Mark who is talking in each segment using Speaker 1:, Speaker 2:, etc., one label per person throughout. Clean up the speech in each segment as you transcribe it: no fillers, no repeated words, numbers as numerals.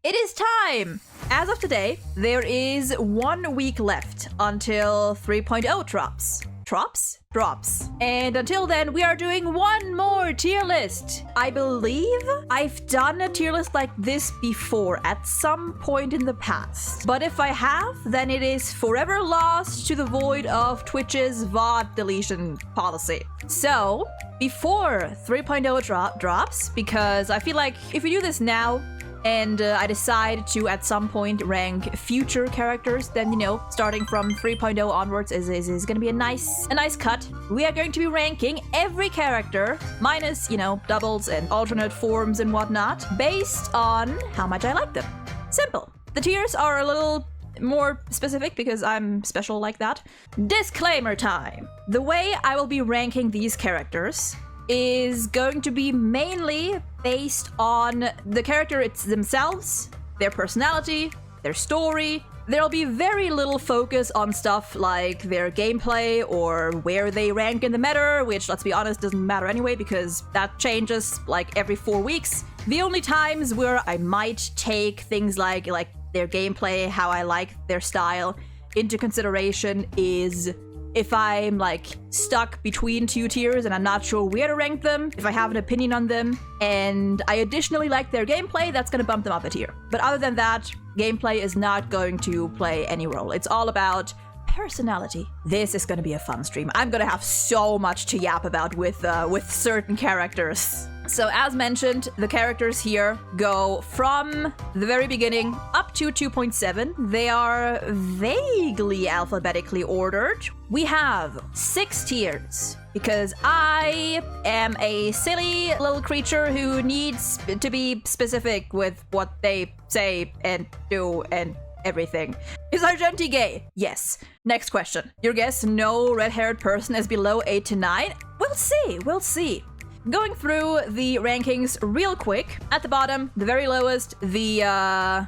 Speaker 1: It is time! As of today, there is 1 week left until 3.0 drops. Drops. And until then, we are doing one more tier list. I believe I've done a tier list like this before at some point in the past. But if I have, then it is forever lost to the void of Twitch's VOD deletion policy. So, before 3.0 drops, because I feel like if we do this now, and I decide to at some point rank future characters, then, you know, starting from 3.0 onwards is gonna be a nice cut. We are going to be ranking every character, minus, you know, doubles and alternate forms and whatnot, based on how much I like them. Simple. The tiers are a little more specific because I'm special like that. Disclaimer time. The way I will be ranking these characters is going to be mainly based on the character themselves, their personality, their story. There'll be very little focus on stuff like their gameplay or where they rank in the meta, which, let's be honest, doesn't matter anyway because that changes like every 4 weeks. The only times where I might take things like their gameplay, how I like their style, into consideration is if I'm like stuck between 2 tiers and I'm not sure where to rank them, if I have an opinion on them, and I additionally like their gameplay, that's gonna bump them up a tier. But other than that, gameplay is not going to play any role. It's all about personality. This is gonna be a fun stream. I'm gonna have so much to yap about with certain characters. So as mentioned, the characters here go from the very beginning up to 2.7. They are vaguely alphabetically ordered. We have 6 tiers because I am a silly little creature who needs to be specific with what they say and do and everything. Is Argenti gay? Yes. Next question. Your guess, no red-haired person is below 8 to 9? We'll see. Going through the rankings real quick. At the bottom, the very lowest, the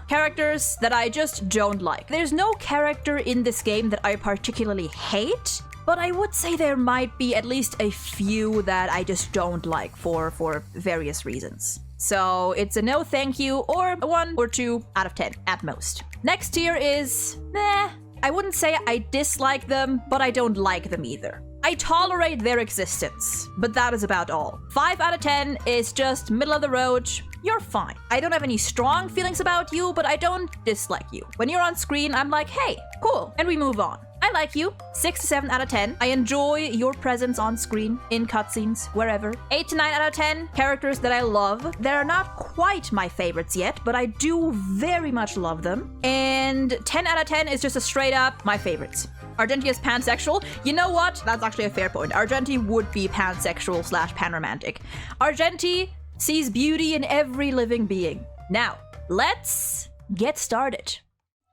Speaker 1: characters that I just don't like. There's no character in this game that I particularly hate, but I would say there might be at least a few that I just don't like for various reasons. So it's a no thank you, or a 1 or 2 out of 10 at most. Next tier is meh. I wouldn't say I dislike them, but I don't like them either. I tolerate their existence, but that is about all. 5 out of 10 is just middle of the road. You're fine. I don't have any strong feelings about you, but I don't dislike you. When you're on screen, I'm like, hey, cool, and we move on. I like you. 6 to 7 out of 10. I enjoy your presence on screen, in cutscenes, wherever. 8 to 9 out of 10. Characters that I love. They're not quite my favorites yet, but I do very much love them. And 10 out of 10 is just a straight up my favorites. Argenti is pansexual. You know what? That's actually a fair point. Argenti would be pansexual / panromantic. Argenti sees beauty in every living being. Now, let's get started.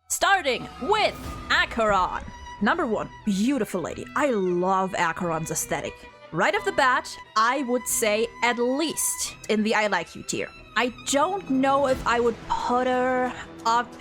Speaker 1: Starting with Acheron. Number 1, beautiful lady. I love Acheron's aesthetic. Right off the bat, I would say at least in the I like you tier. I don't know if I would put her up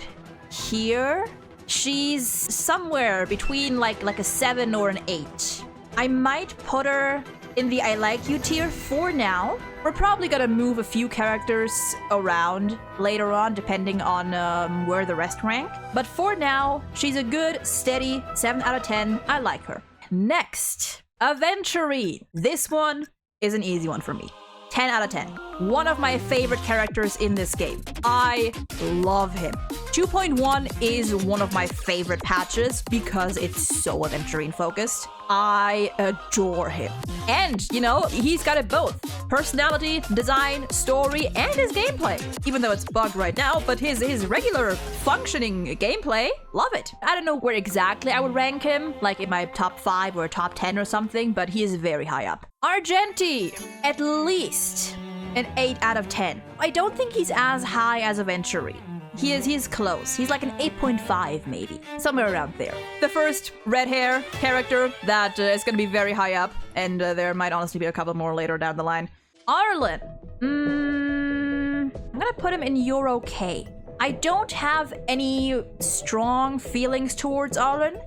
Speaker 1: here. She's somewhere between like a 7 or an 8. I might put her in the I like you tier for now. We're probably gonna move a few characters around later on, depending on where the rest rank. But for now, she's a good, steady 7 out of 10. I like her. Next, Aventurine. This one is an easy one for me. 10 out of 10. One of my favorite characters in this game. I love him. 2.1 is one of my favorite patches because it's so Aventurine focused. I adore him. And, you know, he's got it both. Personality, design, story, and his gameplay. Even though it's bugged right now, but his regular functioning gameplay, love it. I don't know where exactly I would rank him, like in my top 5 or top 10 or something, but he is very high up. Argenti, at least an 8 out of 10. I don't think he's as high as Aventurine. He's close. He's like an 8.5 maybe, somewhere around there. The first red hair character that is going to be very high up, and there might honestly be a couple more later down the line. Arlen. I'm gonna put him in you're okay. I don't have any strong feelings towards Arlen,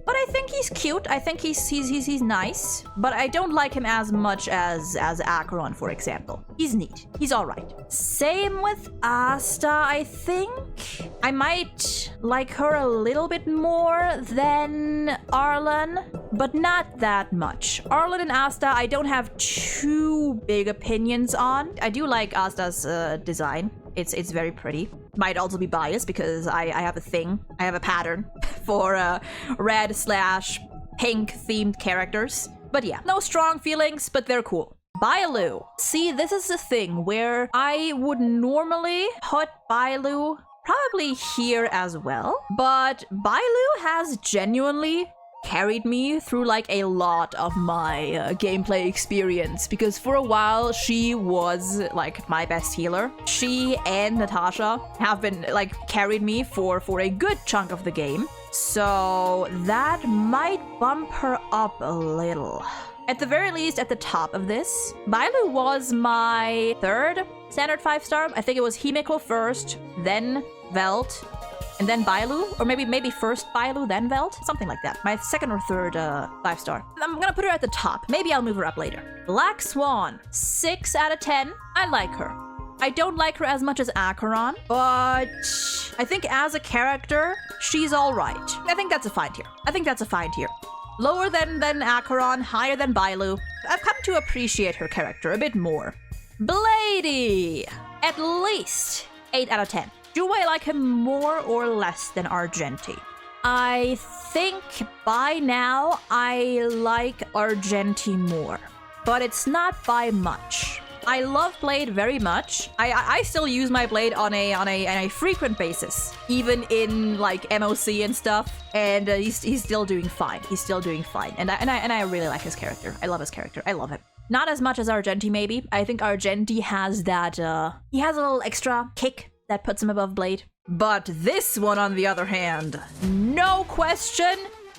Speaker 1: But I think he's cute. I think he's nice. But I don't like him as much as Acheron, for example. He's neat. He's all right. Same with Asta, I think. I might like her a little bit more than Arlen, but not that much. Arlen and Asta, I don't have too big opinions on. I do like Asta's design. It's very pretty. Might also be biased because I have a thing. I have a pattern for red/pink themed characters. But yeah, no strong feelings, but they're cool. Bailu. See, this is the thing where I would normally put Bailu probably here as well. But Bailu has genuinely carried me through like a lot of my gameplay experience, because for a while she was like my best healer. She and Natasha have been like carried me for a good chunk of the game, so that might bump her up a little. At the very least, at the top of this, Bailu was my third standard 5-star. I think it was Himeko first, then Velt, and then Bailu, or maybe first Bailu, then Velt, something like that. My second or third 5-star. I'm gonna put her at the top. Maybe I'll move her up later. Black Swan, 6 out of 10. I like her. I don't like her as much as Acheron, but I think as a character, she's all right. I think that's a fine tier. Lower than Acheron, higher than Bailu. I've come to appreciate her character a bit more. Blady, at least 8 out of 10. Do I like him more or less than Argenti? I think by now I like Argenti more, but it's not by much. I love Blade very much. I still use my Blade on a frequent basis, even in like MOC and stuff, and he's still doing fine. And I really like his character. I love his character. I love him. Not as much as Argenti, maybe. I think Argenti has that he has a little extra kick that puts him above Blade. But this one, on the other hand, no question,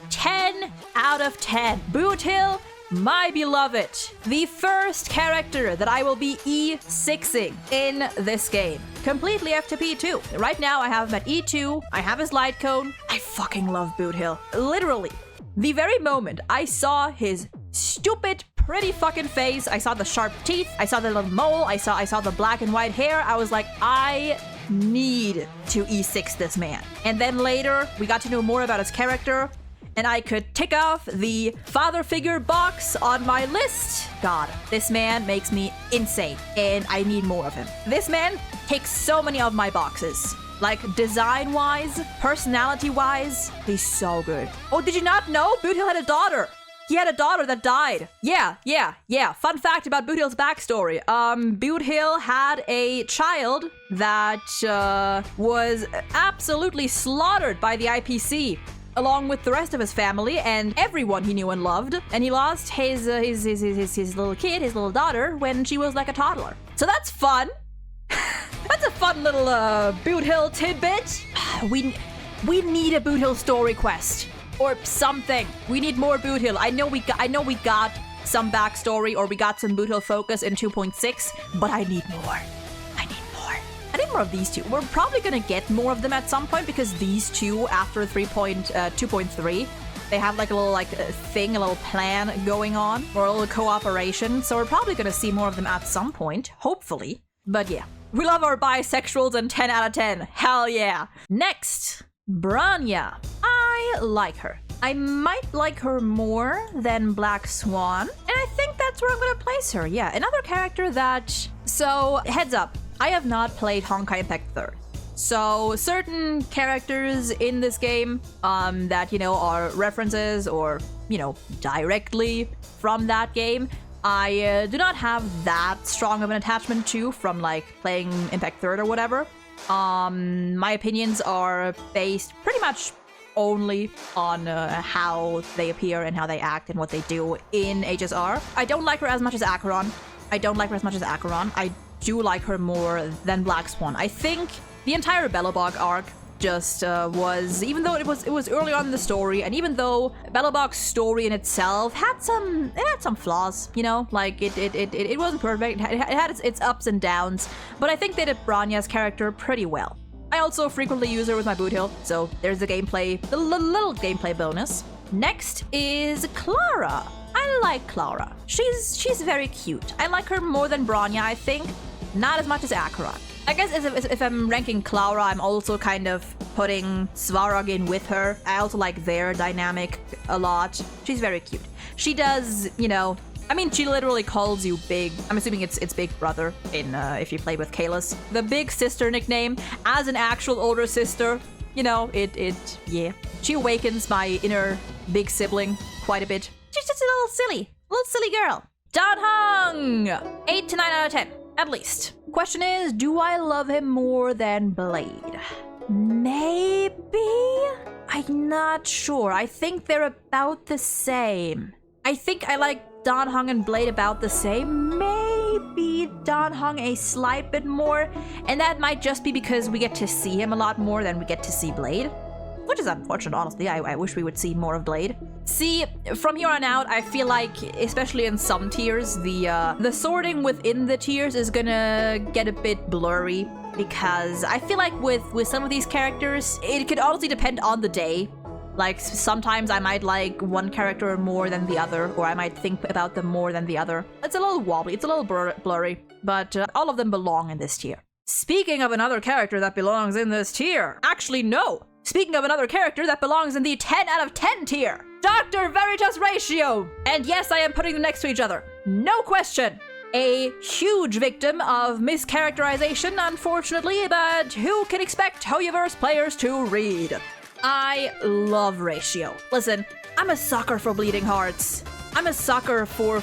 Speaker 1: 10 out of 10. Bootil, my beloved. The first character that I will be E6ing in this game. Completely FTP too. Right now I have him at E2, I have his light cone. I fucking love Bootil. Literally, the very moment I saw his stupid pretty fucking face, I saw the sharp teeth, I saw the little mole, I saw the black and white hair, I was like, I need to E6 this man. And then later, we got to know more about his character, and I could tick off the father figure box on my list. God, this man makes me insane, and I need more of him. This man takes so many of my boxes. Like, design-wise, personality-wise, he's so good. Oh, did you not know? Bootil had a daughter. He had a daughter that died. Yeah. Fun fact about Bootil's backstory. Bootil had a child that was absolutely slaughtered by the IPC, along with the rest of his family and everyone he knew and loved. And he lost his little kid, his little daughter, when she was like a toddler. So that's fun. That's a fun little Bootil tidbit. We need a Bootil story quest. Or something. We need more Bootil. I know we got some backstory, or we got some Bootil focus in 2.6, but I need more. I need more of these two. We're probably gonna get more of them at some point, because these two, after 2.3, they have like a little thing, a little plan going on, or a little cooperation. So we're probably gonna see more of them at some point, hopefully. But yeah, we love our bisexuals, and 10 out of 10. Hell yeah. Next, Branya. I like her. I might like her more than Black Swan, and I think that's where I'm gonna place her. Yeah, another character that... So, heads up, I have not played Honkai Impact 3rd. So, certain characters in this game that, are references or, directly from that game, I do not have that strong of an attachment to from, like, playing Impact 3rd or whatever. My opinions are based pretty much only on how they appear and how they act and what they do in HSR. I don't like her as much as Acheron. I do like her more than Black Swan. I think the entire Belobog arc just was, even though it was early on in the story, and even though Belobog's story in itself had some flaws, like it wasn't perfect. It had its ups and downs, but I think they did Branya's character pretty well. I also frequently use her with my Bootil, so there's the little gameplay bonus. Next is Clara. I like Clara. She's very cute. I like her more than Bronya, I think. Not as much as Acheron. I guess if I'm ranking Clara, I'm also kind of putting Svarog in with her. I also like their dynamic a lot. She's very cute. She does, you know, I mean, she literally calls you Big. I'm assuming it's Big Brother in if you play with Kalis. The Big Sister nickname as an actual older sister. You know, yeah. She awakens my inner big sibling quite a bit. She's just a little silly girl. Dan Heng! 8 to 9 out of 10, at least. Question is, do I love him more than Blade? Maybe? I'm not sure. I think they're about the same. I think I like Dan Heng and Blade about the same. Maybe Dan Heng a slight bit more. And that might just be because we get to see him a lot more than we get to see Blade. Which is unfortunate, honestly. I wish we would see more of Blade. See, from here on out, I feel like, especially in some tiers, the sorting within the tiers is gonna get a bit blurry. Because I feel like with some of these characters, it could honestly depend on the day. Like, sometimes I might like one character more than the other, or I might think about them more than the other. It's a little wobbly, it's a little blurry, but all of them belong in this tier. Speaking of another character that belongs in this tier, actually no! Speaking of another character that belongs in the 10 out of 10 tier, Dr. Veritas Ratio! And yes, I am putting them next to each other. No question! A huge victim of mischaracterization, unfortunately, but who can expect Hoyoverse players to read? I love Ratio. Listen, I'm a sucker for bleeding hearts. I'm a sucker for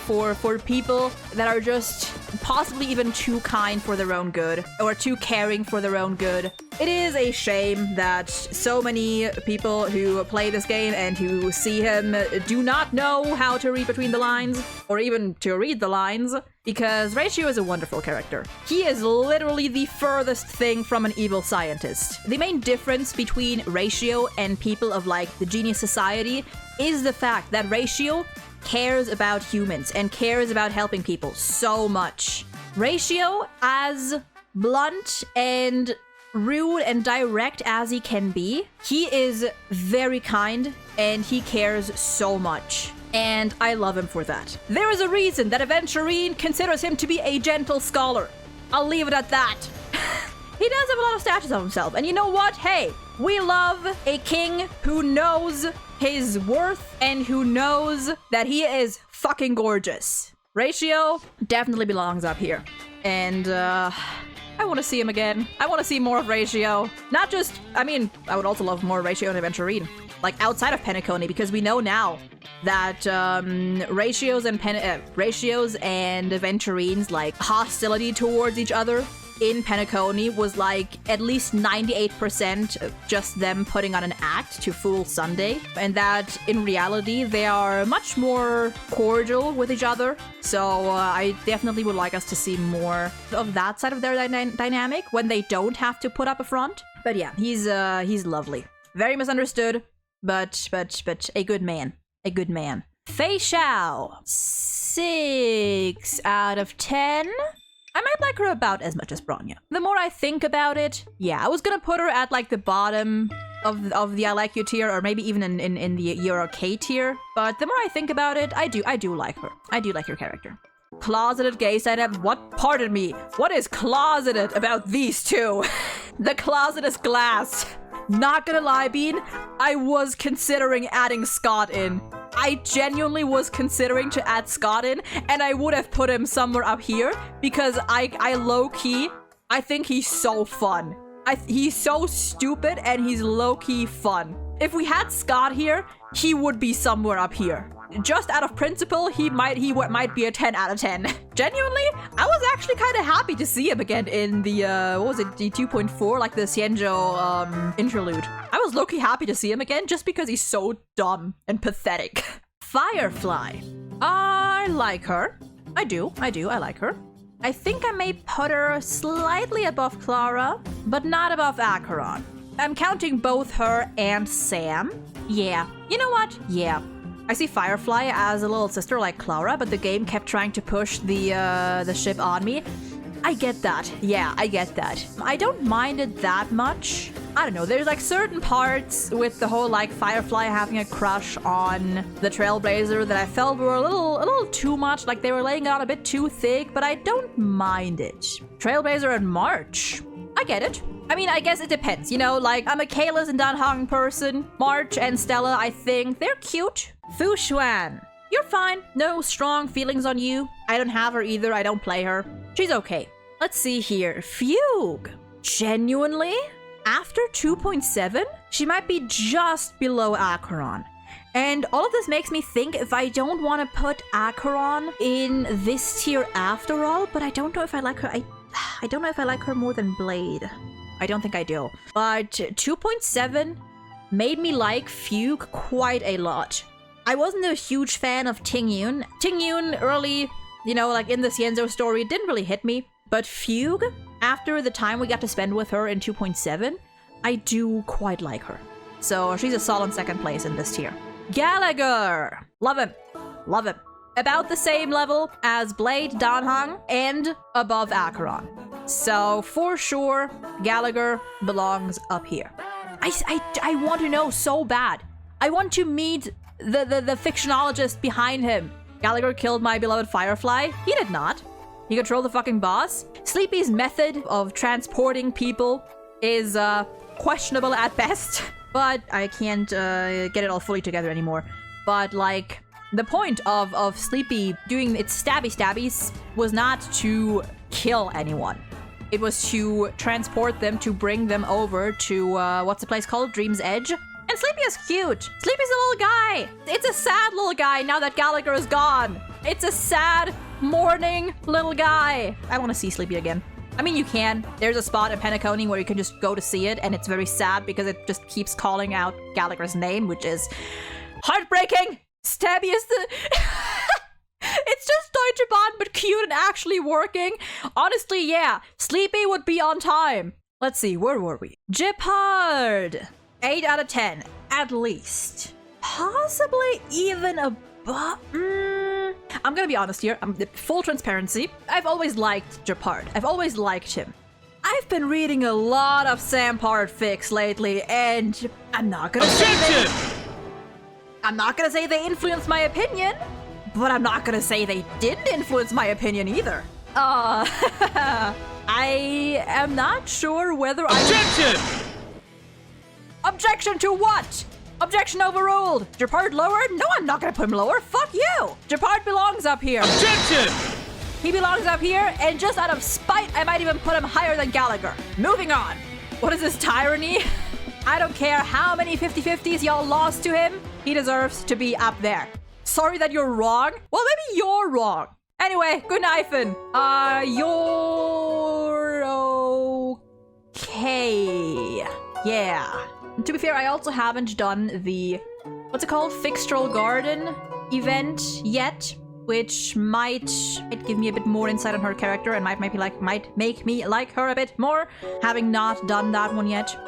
Speaker 1: people that are just possibly even too kind for their own good, or too caring for their own good. It is a shame that so many people who play this game and who see him do not know how to read between the lines, or even to read the lines, because Ratio is a wonderful character. He is literally the furthest thing from an evil scientist. The main difference between Ratio and people of like the Genius Society is the fact that Ratio cares about humans and cares about helping people so much. Ratio, as blunt and rude and direct as he can be, he is very kind and he cares so much. And I love him for that. There is a reason that Aventurine considers him to be a gentle scholar. I'll leave it at that. He does have a lot of statues of himself. And you know what? Hey, we love a king who knows his worth and who knows that he is fucking gorgeous. Ratio definitely belongs up here. And I want to see him again. I want to see more of Ratio. Not just, I mean, I would also love more Ratio and Aventurine. Like outside of Penacony, because we know now that Ratios and Aventurine's like hostility towards each other in Penacony was like at least 98% just them putting on an act to fool Sunday, and that in reality they are much more cordial with each other. So I definitely would like us to see more of that side of their dynamic when they don't have to put up a front. But yeah, he's lovely, very misunderstood, but a good man, a good man. Fei Xiao, 6 out of 10. I might like her about as much as Bronya. The more I think about it, yeah, I was gonna put her at like the bottom of the I like you tier, or maybe even in the you're okay tier. But the more I think about it, I do like her. I do like her character. Closeted gay setup. What? Pardon me. What is closeted about these two? The closet is glass. Not gonna lie, Bean, I was considering adding Scott in. I genuinely was considering to add Scott in, and I would have put him somewhere up here because I low-key, I think he's so fun. He's so stupid and he's low-key fun. If we had Scott here, he would be somewhere up here. Just out of principle, he might be a 10 out of 10. Genuinely, I was actually kind of happy to see him again in the, what was it, the 2.4, like the Xianzhou interlude. I was low-key happy to see him again just because he's so dumb and pathetic. Firefly. I like her. I like her. I think I may put her slightly above Clara, but not above Acheron. I'm counting both her and Sam. Yeah. You know what? Yeah. I see Firefly as a little sister like Clara, but the game kept trying to push the ship on me. I get that. Yeah, I get that. I don't mind it that much. I don't know, there's like certain parts with the whole like Firefly having a crush on the Trailblazer that I felt were a little too much, like they were laying it on a bit too thick, but I don't mind it. Trailblazer and March, I get it. I mean, I guess it depends, you know, like I'm a Kalis and Danhong person. March and Stella, I think they're cute. Fu Xuan, you're fine. No strong feelings on you. I don't have her either, I don't play her. She's okay. Let's see here. Fugue, genuinely? After 2.7, she might be just below Acheron. And all of this makes me think if I don't want to put Acheron in this tier after all, but I don't know if I like her. I don't know if I like her more than Blade. I don't think I do. But 2.7 made me like Fugue quite a lot. I wasn't a huge fan of Tingyun. Tingyun early, you know, like in the Xianzhou story, didn't really hit me. But Fugue, after the time we got to spend with her in 2.7, I do quite like her. So she's a solid second place in this tier. Gallagher! Love him. Love him. About the same level as Blade, Danhong, and above Acheron. So for sure, Gallagher belongs up here. I want to know so bad. I want to meet the fictionologist behind him. Gallagher killed my beloved Firefly. He did not. He controlled the fucking boss. Sleepy's method of transporting people is questionable at best, but I can't get it all fully together anymore. But like, the point of Sleepy doing its stabbies was not to kill anyone. It was to transport them, to bring them over to, what's the place called? Dream's Edge? And Sleepy is cute. Sleepy's a little guy. It's a sad little guy now that Gallagher is gone. It's a sad, mourning little guy. I want to see Sleepy again. I mean, you can. There's a spot in Penacony where you can just go to see it, and it's very sad because it just keeps calling out Gallagher's name, which is heartbreaking. Stabby is the... It's just Deutsche Bahn, but cute and actually working. Honestly, yeah. Sleepy would be on time. Let's see, where were we? Jeopard. 8 out of 10, at least. Possibly even above... I'm gonna be honest here. Full transparency. I've always liked Jeopard. I've always liked him. I've been reading a lot of Sampard fics lately, and I'm not gonna say they influenced my opinion, but I'm not gonna say they didn't influence my opinion either. I am not sure whether Objection to what? Objection overruled. Jeopard lowered? No, I'm not gonna put him lower. Fuck you. Jeopard belongs up here. Objection! He belongs up here, and just out of spite, I might even put him higher than Gallagher. Moving on. What is this tyranny? I don't care how many 50-50s y'all lost to him. He deserves to be up there. Sorry that you're wrong. Well, maybe you're wrong. Anyway, good night, Finn. You're okay. Yeah. To be fair, I also haven't done the, what's it called? Fixtral Garden event yet, which might give me a bit more insight on her character and might make me like her a bit more, having not done that one yet.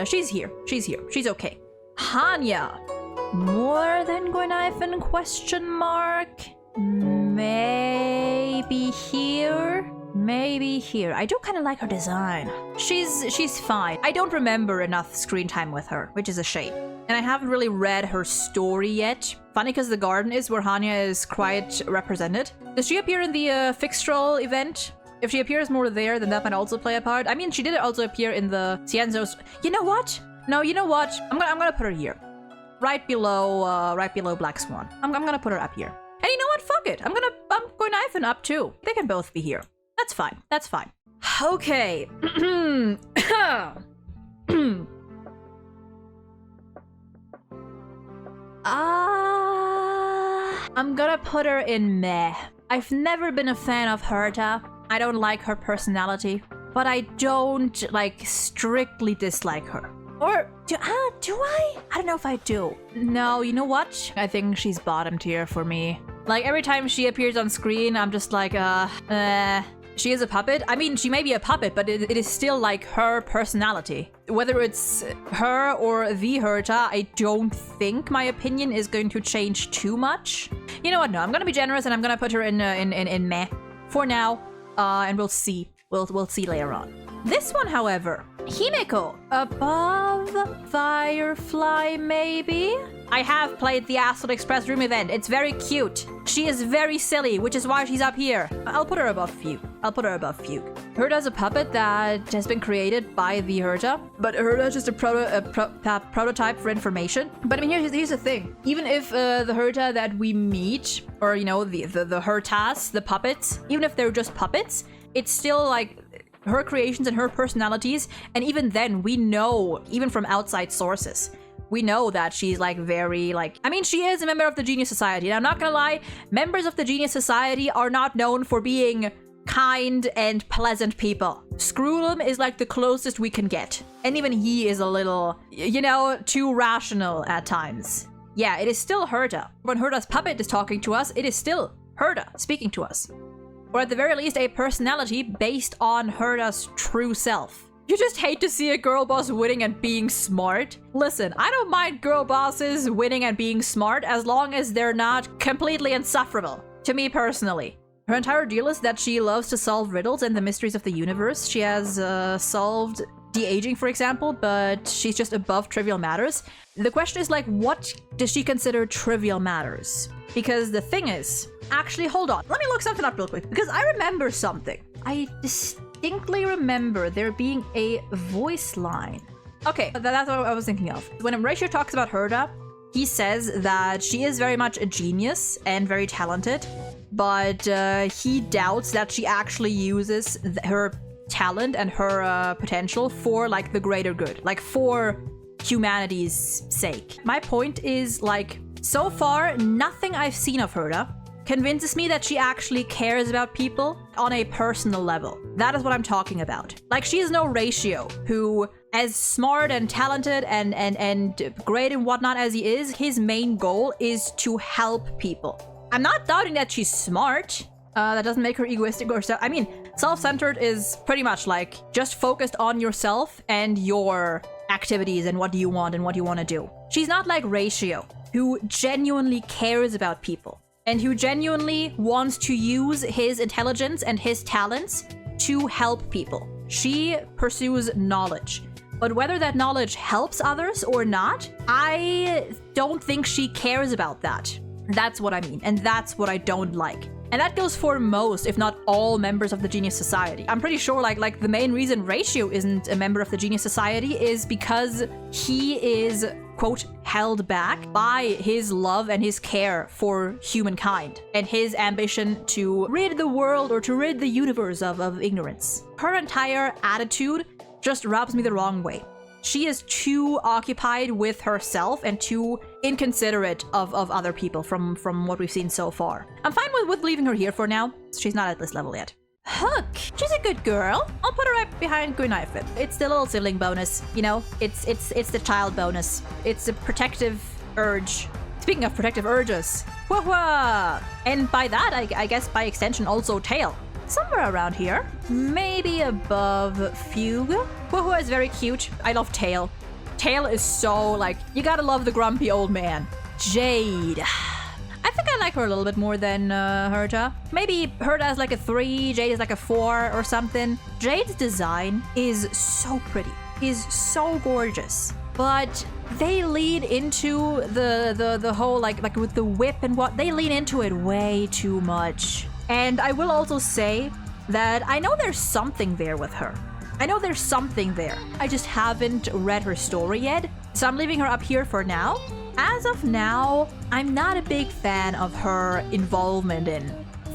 Speaker 1: She's here. She's okay. Hanya. More than Gwenaifen? Question mark? Maybe here? Maybe here. I do kind of like her design. She's fine. I don't remember enough screen time with her, which is a shame. And I haven't really read her story yet. Funny because the garden is where Hanya is quite represented. Does she appear in the Fixtral event? If she appears more there, then that might also play a part. I mean, she did also appear in the Xianzhou. You know what? No, you know what? I'm gonna put her here, right below Black Swan. I'm gonna put her up here. And you know what? Fuck it. I'm going Ivan up too. They can both be here. That's fine. That's fine. Okay. I'm gonna put her in meh. I've never been a fan of Herta. I don't like her personality, but I don't, like, strictly dislike her. Or, do I? I don't know if I do. No, you know what? I think she's bottom tier for me. Like, every time she appears on screen, I'm just like, she is a puppet. I mean, she may be a puppet, but it is still, like, her personality. Whether it's her or the Herta, I don't think my opinion is going to change too much. You know what? No, I'm gonna be generous and I'm gonna put her in meh. For now. and we'll see. We'll see later on. This one, however, Himeko, above Firefly, maybe? I have played the Astral Express room event. It's very cute. She is very silly, which is why she's up here. I'll put her above Fugue. Herta's a puppet that has been created by the Herta, but Herta's just a prototype for information. But I mean, here's the thing. Even if the Herta that we meet, or you know, the Hertas, the puppets, even if they're just puppets, it's still like her creations and her personalities, and even then we know, even from outside sources, we know that she's like very like, I mean, she is a member of the Genius Society, and I'm not gonna lie, members of the Genius Society are not known for being kind and pleasant people. Scroolum is like the closest we can get, and even he is a little, you know, too rational at times. Yeah, it is still Herta. When Herta's puppet is talking to us, it is still Herta speaking to us. Or at the very least, a personality based on Herta's true self. You just hate to see a girl boss winning and being smart? Listen, I don't mind girl bosses winning and being smart as long as they're not completely insufferable. To me personally. Her entire deal is that she loves to solve riddles and the mysteries of the universe. She has solved de-aging, for example, but she's just above trivial matters. The question is like, what does she consider trivial matters? Because the thing is, actually, hold on. Let me look something up real quick, because I remember something. I distinctly remember there being a voice line. Okay, that's what I was thinking of. When Horatio talks about Herta, he says that she is very much a genius and very talented, but he doubts that she actually uses her talent and her potential for like the greater good, like for humanity's sake. My point is like, so far, nothing I've seen of Herta convinces me that she actually cares about people on a personal level. That is what I'm talking about. Like, she is no Ratio, who, as smart and talented and great and whatnot as he is, his main goal is to help people. I'm not doubting that she's smart. That doesn't make her egoistic or I mean, self-centered is pretty much like just focused on yourself and your activities and what you want and what you want to do. She's not like Ratio, who genuinely cares about people and who genuinely wants to use his intelligence and his talents to help people. She pursues knowledge, but whether that knowledge helps others or not, I don't think she cares about that. That's what I mean, and that's what I don't like. And that goes for most, if not all, members of the Genius Society. I'm pretty sure like the main reason Ratio isn't a member of the Genius Society is because he is, quote, held back by his love and his care for humankind and his ambition to rid the world or to rid the universe of ignorance. Her entire attitude just rubs me the wrong way. She is too occupied with herself and too inconsiderate of other people from what we've seen so far. I'm fine with leaving her here for now. She's not at this level yet. Hook. She's a good girl. I'll put her right behind Gunnaifit. It's the little sibling bonus, you know? It's the child bonus. It's a protective urge. Speaking of protective urges. Wah-wah! And by that, I guess by extension also tail. Somewhere around here. Maybe above Fugue. Woohoo is very cute. I love Tail. Tail is so, like, you gotta love the grumpy old man. Jade. I think I like her a little bit more than Herta. Maybe Herta is like a 3, Jade is like a 4 or something. Jade's design is so pretty. Is so gorgeous. But they lean into the whole, like with the whip and what, they lean into it way too much. And I will also say that I know there's something there with her. I know there's something there. I just haven't read her story yet, so I'm leaving her up here for now. As of now, I'm not a big fan of her involvement in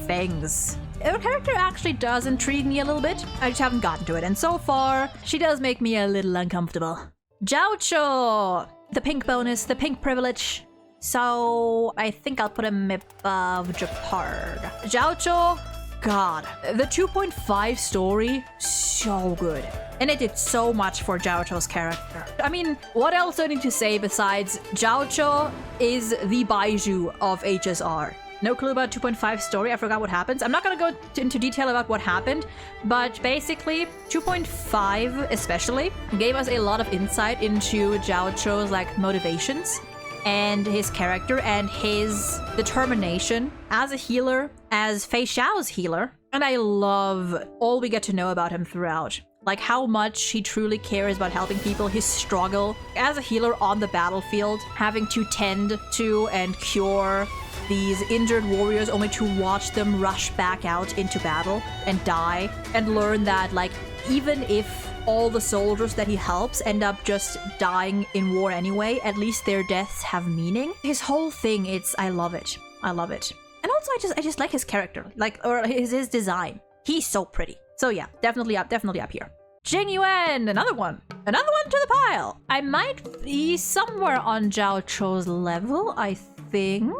Speaker 1: things. Her character actually does intrigue me a little bit. I just haven't gotten to it, and so far, she does make me a little uncomfortable. Jiaoqiu! The pink bonus, the pink privilege. So I think I'll put him above Japard. Jiaoqiu, God. The 2.5 story, so good. And it did so much for Jiaoqiu's character. I mean, what else do I need to say besides Jiaoqiu is the Baiju of HSR. No clue about 2.5 story, I forgot what happens. I'm not gonna go into detail about what happened, but basically 2.5 especially gave us a lot of insight into Jiaoqiu's like motivations and his character and his determination as a healer, as Fei Xiao's healer. And I love all we get to know about him throughout. Like how much he truly cares about helping people, his struggle as a healer on the battlefield, having to tend to and cure these injured warriors only to watch them rush back out into battle and die, and learn that, like, even if all the soldiers that he helps end up just dying in war anyway, at least their deaths have meaning. His whole thing, I love it. I love it. And also I just like his character, like, or his design. He's so pretty. So yeah, definitely up here. Jing Yuan, another one to the pile. I might be somewhere on Jiaoqiu's level, I think.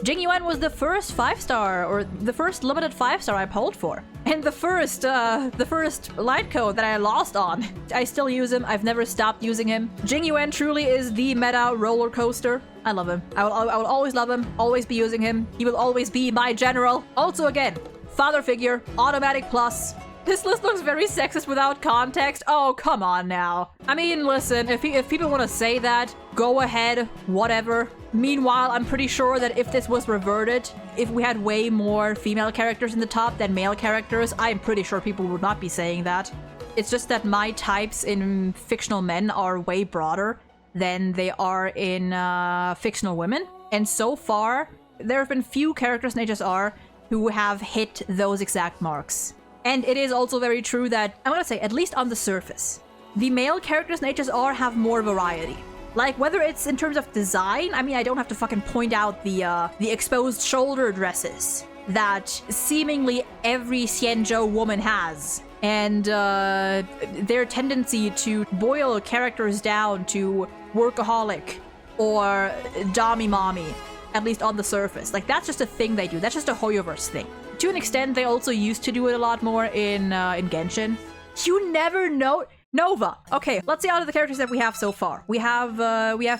Speaker 1: Jing Yuan was the first 5-star, or the first limited 5-star I pulled for. And the first light code that I lost on. I still use him. I've never stopped using him. Jing Yuan truly is the meta roller coaster. I love him. I will always love him, always be using him. He will always be my general. Also, again, father figure, automatic plus. This list looks very sexist without context. Oh, come on now. I mean, listen, if people want to say that, go ahead, whatever. Meanwhile, I'm pretty sure that if this was reverted, if we had way more female characters in the top than male characters, I'm pretty sure people would not be saying that. It's just that my types in fictional men are way broader than they are in fictional women. And so far, there have been few characters in HSR who have hit those exact marks. And it is also very true that, I'm gonna say, at least on the surface, the male characters in HSR have more variety. Like, whether it's in terms of design, I mean, I don't have to fucking point out the exposed shoulder dresses that seemingly every Xianzhou woman has. And their tendency to boil characters down to workaholic or dommy mommy, at least on the surface. Like, that's just a thing they do. That's just a Hoyoverse thing. To an extent, they also used to do it a lot more in Genshin. You never know. Nova. Okay, let's see out of the characters that we have so far. We have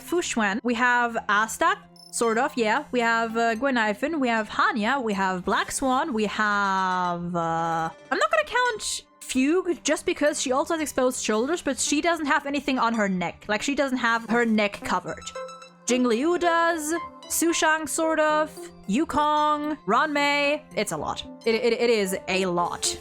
Speaker 1: Fu Xuan. We have Astak, sort of, yeah. We have Gwenaifen. We have Hanya. We have Black Swan. We have... I'm not gonna count Fugue just because she also has exposed shoulders, but she doesn't have anything on her neck. Like, she doesn't have her neck covered. Jing Liu does. Sushang, sort of. Yukong, Ranmei. It's a lot. It is a lot.